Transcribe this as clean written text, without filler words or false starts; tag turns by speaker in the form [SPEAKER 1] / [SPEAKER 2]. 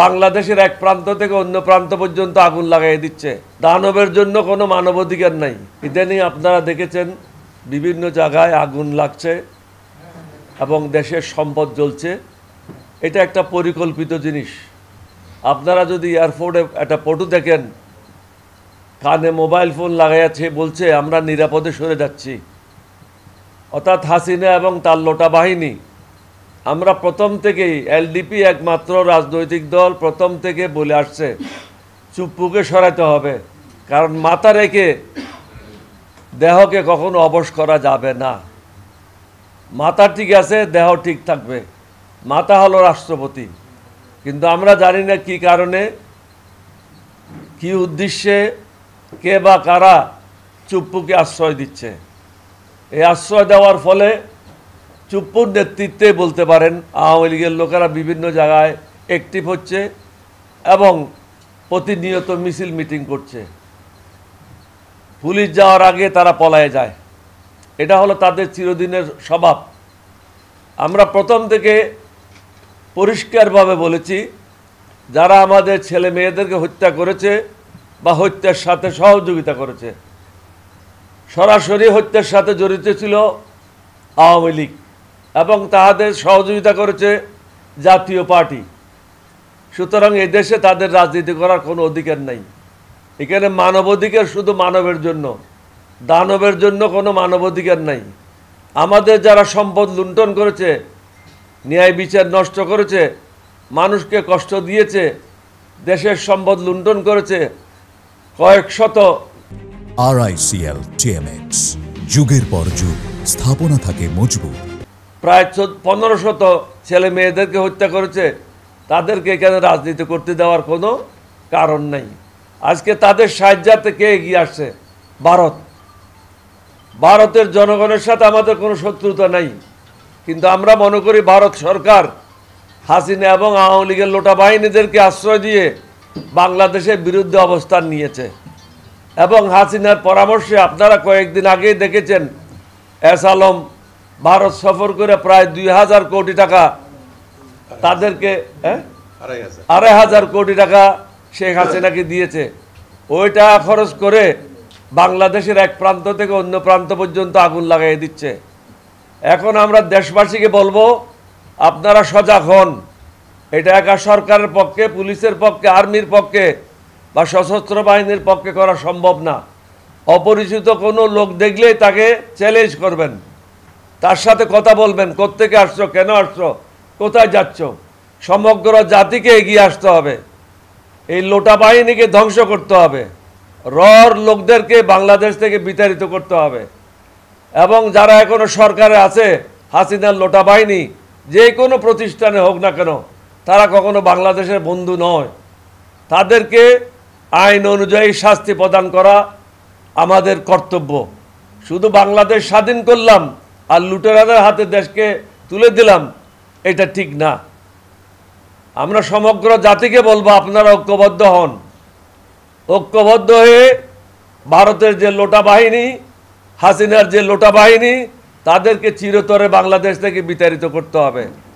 [SPEAKER 1] বাংলাদেশের এক প্রান্ত থেকে অন্য প্রান্ত পর্যন্ত আগুন লাগাই দিচ্ছে। দানবের জন্য কোনো মানবাধিকার নাই। ইদানিং আপনারা দেখেছেন বিভিন্ন জায়গায় আগুন লাগছে এবং দেশের সম্পদ জ্বলছে। এটা একটা পরিকল্পিত জিনিস। আপনারা যদি এয়ারপোর্টে একটা ফটো দেখেন, কানে মোবাইল ফোন লাগাইছে, বলছে আমরা নিরাপদে সরে যাচ্ছি। অর্থাৎ হাসিনা এবং তার লোটা বাহিনী, আমরা প্রথম থেকেই এলডিপি একমাত্র রাজনৈতিক দল প্রথম থেকে বলে আসছে চুপ্পুকে সরাতে হবে, কারণ মাথা রেখে দেহকে কখনো অবশ করা যাবে না। মাথা ঠিক আছে, দেহ ঠিক থাকবে। মাথা হলো রাষ্ট্রপতি, কিন্তু আমরা জানি না কি কারণে, কি উদ্দেশ্যে, কে বা কারা চুপ্পুকে আশ্রয় দিচ্ছে। এই আশ্রয় দেওয়ার ফলে চুপ্পুর নেতৃত্বে বলতে পারেন আওয়ামী লীগের লোকেরা বিভিন্ন জায়গায় অ্যাক্টিভ হচ্ছে এবং প্রতিনিয়ত মিছিল মিটিং করছে। পুলিশ যাওয়ার আগে তারা পলায়ে যায়। এটা হলো তাদের চিরদিনের স্বভাব। আমরা প্রথম থেকে পরিষ্কারভাবে বলেছি, যারা আমাদের ছেলে মেয়েদেরকে হত্যা করেছে বা হত্যার সাথে সহযোগিতা করেছে, সরাসরি হত্যার সাথে জড়িত ছিল আওয়ামী লীগ এবং তাদের সহযোগিতা করেছে জাতীয় পার্টি। সুতরাং এই দেশে তাদের রাজনীতি করার কোনো অধিকার নাই। এখানে মানবাধিকার শুধু মানবের জন্য, দানবের জন্য কোনো মানবাধিকার নাই। আমাদের যারা সম্পদ লুণ্ঠন করেছে, ন্যায় বিচার নষ্ট করেছে, মানুষকে কষ্ট দিয়েছে, দেশের সম্পদ লুণ্ঠন করেছে, কয়েক শত
[SPEAKER 2] RICL TMX, যুগের পর যুগ স্থাপনা থাকে মজবুত।
[SPEAKER 1] প্রায় 1500 ছেলে মেয়েদেরকে হত্যা করেছে। তাদেরকে এখানে রাজনীতি করতে দেওয়ার কোনো কারণ নেই। আজকে তাদের সাহায্যার্থে কে এগিয়ে আসছে? ভারত। ভারতের জনগণের সাথে আমাদের কোনো শত্রুতা নাই, কিন্তু আমরা মনে করি ভারত সরকার হাসিনা এবং আওয়ামী লীগের লোটা বাহিনীদেরকে আশ্রয় দিয়ে বাংলাদেশের বিরুদ্ধে অবস্থান নিয়েছে। এবং হাসিনার পরামর্শে আপনারা কয়েকদিন আগেই দেখেছেন এস আলম ভারত সফর করে প্রায় 2000 কোটি টাকা তাদেরকে 2500 কোটি টাকা শেখ হাসিনাকে দিয়েছে। ওই টাকা খরচ করে বাংলাদেশের এক প্রান্ত থেকে অন্য প্রান্ত পর্যন্ত আগুন লাগাই দিচ্ছে। এখন আমরা দেশবাসীকে বলবো, আপনারা সজাগ হন। এটা একা সরকারের পক্ষে, পুলিশের পক্ষে, আর্মির পক্ষে বা সশস্ত্র বাহিনীর পক্ষে করা সম্ভব না। অপরিচিত কোনো লোক দেখলেই তাকে চ্যালেঞ্জ করবেন, তার সাথে কথা বলবেন, কোত্থেকে আসছো, কেন আসছো, কোথায় যাচ্ছ। সমগ্র জাতিকে এগিয়ে আসতে হবে। এই লোটা বাহিনীকে ধ্বংস করতে হবে। লোকদেরকে বাংলাদেশ থেকে বিতাড়িত করতে হবে। এবং যারা এখনো সরকারে আছে, হাসিনার লোটা বাহিনী যে কোনো প্রতিষ্ঠানে হোক না কেন, তারা কখনো বাংলাদেশের বন্ধু নয়। তাদেরকে আইন অনুযায়ী শাস্তি প্রদান করা আমাদের কর্তব্য। শুধু বাংলাদেশ স্বাধীন করলাম আর লুটেরাদের হাতে দেশকে তুলে দিলাম, এটা ঠিক না। আমরা সমগ্র জাতিকে বলবো, আপনারা ঐক্যবদ্ধ হন। ঐক্যবদ্ধ হয়ে ভারতের যে লোটা বাহিনী, হাসিনার যে লোটা বাহিনী, তাদেরকে চিরতরে বাংলাদেশ থেকে বিতাড়িত করতে হবে।